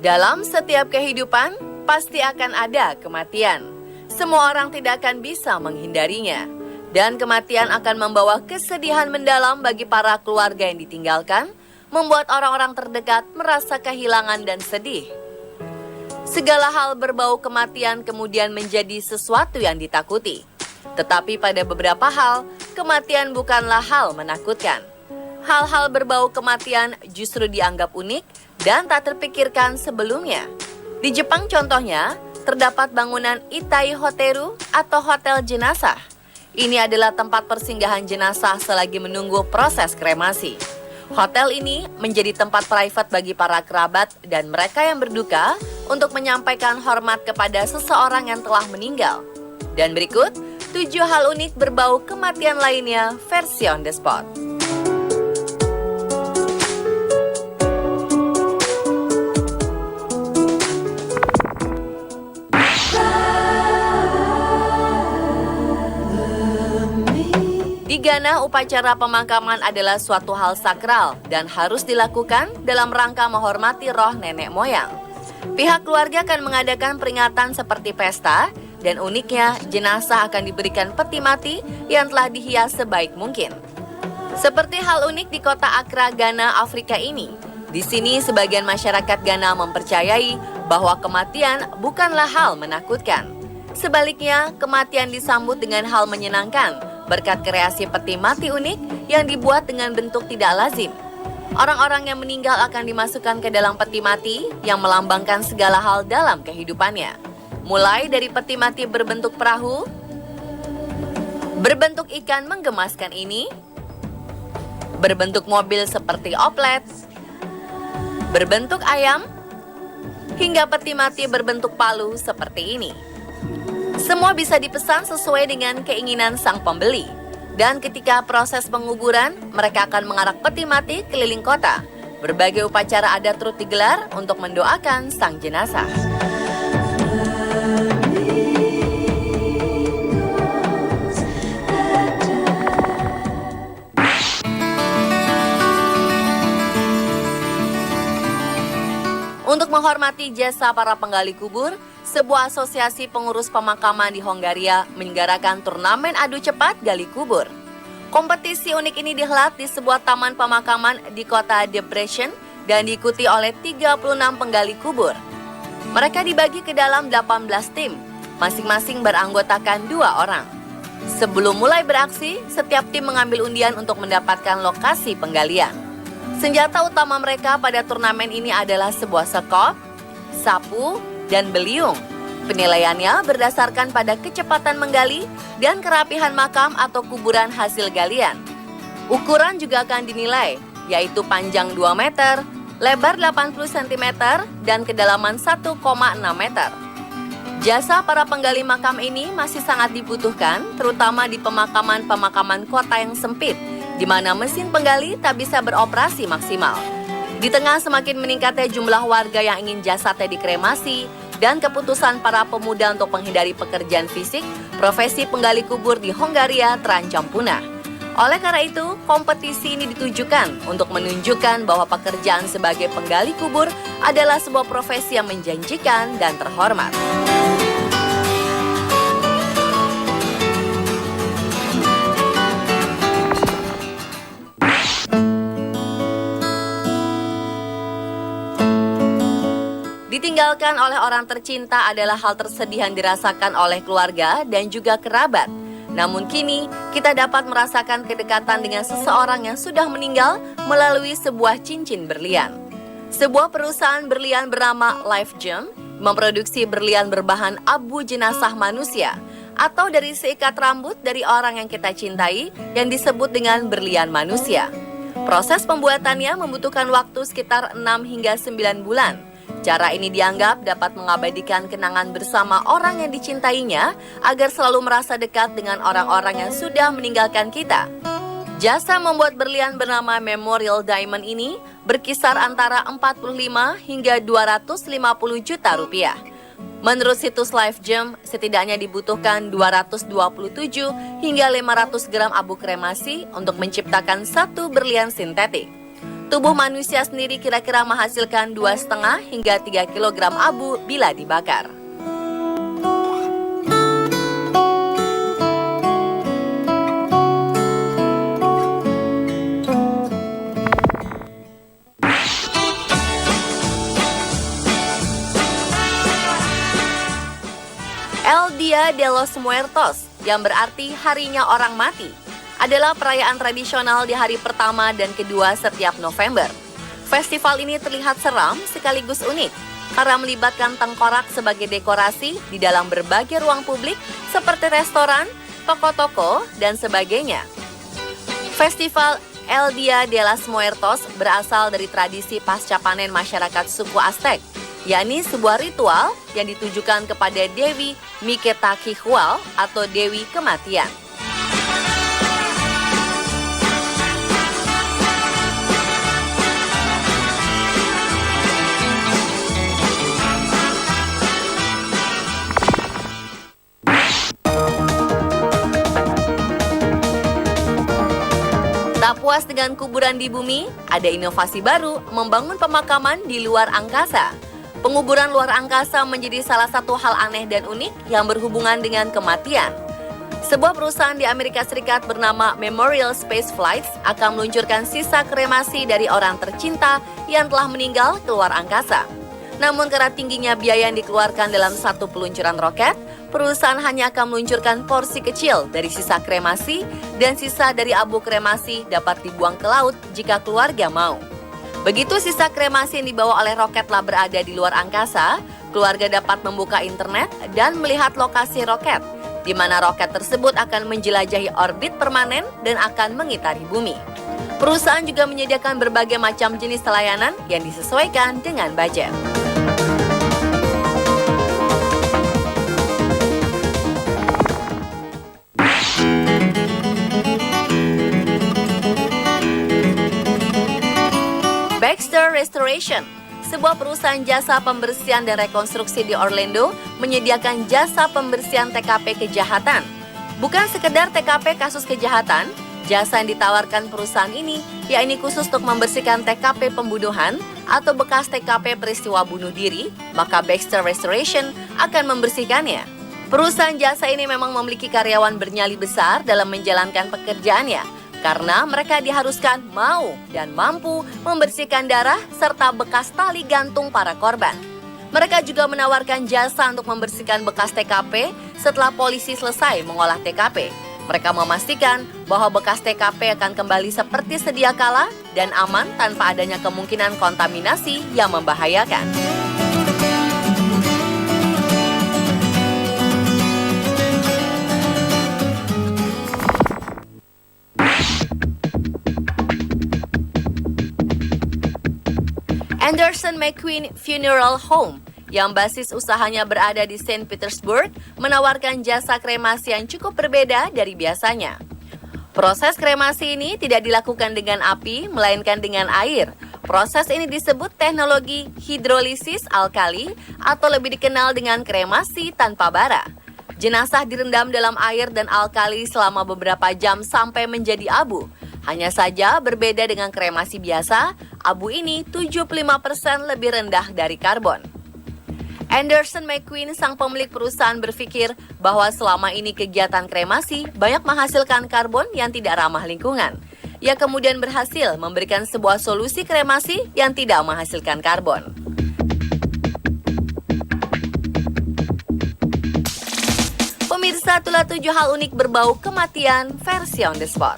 Dalam setiap kehidupan, pasti akan ada kematian. Semua orang tidak akan bisa menghindarinya. Dan kematian akan membawa kesedihan mendalam bagi para keluarga yang ditinggalkan, membuat orang-orang terdekat merasa kehilangan dan sedih. Segala hal berbau kematian kemudian menjadi sesuatu yang ditakuti. Tetapi pada beberapa hal, kematian bukanlah hal menakutkan. Hal-hal berbau kematian justru dianggap unik dan tak terpikirkan sebelumnya. Di Jepang contohnya, terdapat bangunan Itai Hoteru atau hotel jenazah. Ini adalah tempat persinggahan jenazah selagi menunggu proses kremasi. Hotel ini menjadi tempat private bagi para kerabat dan mereka yang berduka untuk menyampaikan hormat kepada seseorang yang telah meninggal. Dan berikut 7 hal unik berbau kematian lainnya versi on the spot. Di Ghana, upacara pemakaman adalah suatu hal sakral dan harus dilakukan dalam rangka menghormati roh nenek moyang. Pihak keluarga akan mengadakan peringatan seperti pesta, dan uniknya jenazah akan diberikan peti mati yang telah dihias sebaik mungkin. Seperti hal unik di kota Accra, Ghana, Afrika ini. Di sini sebagian masyarakat Ghana mempercayai bahwa kematian bukanlah hal menakutkan. Sebaliknya, kematian disambut dengan hal menyenangkan berkat kreasi peti mati unik yang dibuat dengan bentuk tidak lazim. Orang-orang yang meninggal akan dimasukkan ke dalam peti mati yang melambangkan segala hal dalam kehidupannya. Mulai dari peti mati berbentuk perahu, berbentuk ikan menggemaskan ini, berbentuk mobil seperti oplet, berbentuk ayam, hingga peti mati berbentuk palu seperti ini. Semua bisa dipesan sesuai dengan keinginan sang pembeli. Dan ketika proses penguburan, mereka akan mengarak peti mati keliling kota. Berbagai upacara adat turut digelar untuk mendoakan sang jenazah. Untuk menghormati jasa para penggali kubur, sebuah asosiasi pengurus pemakaman di Hongaria menyelenggarakan turnamen adu cepat gali kubur. Kompetisi unik ini dihelat di sebuah taman pemakaman di kota Debrecen dan diikuti oleh 36 penggali kubur. Mereka dibagi ke dalam 18 tim, masing-masing beranggotakan 2 orang. Sebelum mulai beraksi, setiap tim mengambil undian untuk mendapatkan lokasi penggalian. Senjata utama mereka pada turnamen ini adalah sebuah sekop, sapu, dan beliung. Penilaiannya berdasarkan pada kecepatan menggali dan kerapihan makam atau kuburan hasil galian. Ukuran juga akan dinilai, yaitu panjang 2 meter, lebar 80 cm, dan kedalaman 1,6 meter. Jasa para penggali makam ini masih sangat dibutuhkan, terutama di pemakaman-pemakaman kota yang sempit, di mana mesin penggali tak bisa beroperasi maksimal. Di tengah semakin meningkatnya jumlah warga yang ingin jasadnya dikremasi dan keputusan para pemuda untuk menghindari pekerjaan fisik, profesi penggali kubur di Hongaria terancam punah. Oleh karena itu, kompetisi ini ditujukan untuk menunjukkan bahwa pekerjaan sebagai penggali kubur adalah sebuah profesi yang menjanjikan dan terhormat. Ditinggalkan oleh orang tercinta adalah hal tersedih yang dirasakan oleh keluarga dan juga kerabat. Namun kini, kita dapat merasakan kedekatan dengan seseorang yang sudah meninggal melalui sebuah cincin berlian. Sebuah perusahaan berlian bernama Life Gem memproduksi berlian berbahan abu jenazah manusia atau dari seikat rambut dari orang yang kita cintai yang disebut dengan berlian manusia. Proses pembuatannya membutuhkan waktu sekitar 6 hingga 9 bulan. Cara ini dianggap dapat mengabadikan kenangan bersama orang yang dicintainya agar selalu merasa dekat dengan orang-orang yang sudah meninggalkan kita. Jasa membuat berlian bernama Memorial Diamond ini berkisar antara 45 hingga 250 juta rupiah. Menurut situs Life Gem, setidaknya dibutuhkan 227 hingga 500 gram abu kremasi untuk menciptakan satu berlian sintetik. Tubuh manusia sendiri kira-kira menghasilkan 2,5 hingga 3 kg abu bila dibakar. El Dia de los Muertos, yang berarti harinya orang mati, adalah perayaan tradisional di hari pertama dan kedua setiap November. Festival ini terlihat seram sekaligus unik karena melibatkan tengkorak sebagai dekorasi di dalam berbagai ruang publik seperti restoran, toko-toko, dan sebagainya. Festival El Dia de los Muertos berasal dari tradisi pasca panen masyarakat suku Aztec, yakni sebuah ritual yang ditujukan kepada Dewi Miquetaqhual atau Dewi Kematian. Tak puas dengan kuburan di bumi, ada inovasi baru membangun pemakaman di luar angkasa. Penguburan luar angkasa menjadi salah satu hal aneh dan unik yang berhubungan dengan kematian. Sebuah perusahaan di Amerika Serikat bernama Memorial Space Flights akan meluncurkan sisa kremasi dari orang tercinta yang telah meninggal ke luar angkasa. Namun karena tingginya biaya yang dikeluarkan dalam satu peluncuran roket, perusahaan hanya akan meluncurkan porsi kecil dari sisa kremasi dan sisa dari abu kremasi dapat dibuang ke laut jika keluarga mau. Begitu sisa kremasi yang dibawa oleh roket telah berada di luar angkasa, keluarga dapat membuka internet dan melihat lokasi roket, di mana roket tersebut akan menjelajahi orbit permanen dan akan mengitari bumi. Perusahaan juga menyediakan berbagai macam jenis layanan yang disesuaikan dengan budget. Baxter Restoration, sebuah perusahaan jasa pembersihan dan rekonstruksi di Orlando, menyediakan jasa pembersihan TKP kejahatan. Bukan sekedar TKP kasus kejahatan, jasa yang ditawarkan perusahaan ini yakni khusus untuk membersihkan TKP pembunuhan atau bekas TKP peristiwa bunuh diri, maka Baxter Restoration akan membersihkannya. Perusahaan jasa ini memang memiliki karyawan bernyali besar dalam menjalankan pekerjaannya, karena mereka diharuskan mau dan mampu membersihkan darah serta bekas tali gantung para korban. Mereka juga menawarkan jasa untuk membersihkan bekas TKP setelah polisi selesai mengolah TKP. Mereka memastikan bahwa bekas TKP akan kembali seperti sedia kala dan aman tanpa adanya kemungkinan kontaminasi yang membahayakan. Anderson McQueen Funeral Home, yang basis usahanya berada di Saint Petersburg, menawarkan jasa kremasi yang cukup berbeda dari biasanya. Proses kremasi ini tidak dilakukan dengan api, melainkan dengan air. Proses ini disebut teknologi hidrolisis alkali atau lebih dikenal dengan kremasi tanpa bara. Jenazah direndam dalam air dan alkali selama beberapa jam sampai menjadi abu. Hanya saja berbeda dengan kremasi biasa, abu ini 75% lebih rendah dari karbon. Anderson McQueen, sang pemilik perusahaan, berpikir bahwa selama ini kegiatan kremasi banyak menghasilkan karbon yang tidak ramah lingkungan. Ia kemudian berhasil memberikan sebuah solusi kremasi yang tidak menghasilkan karbon. Pemirsa, itulah 7 hal unik berbau kematian versi on the spot.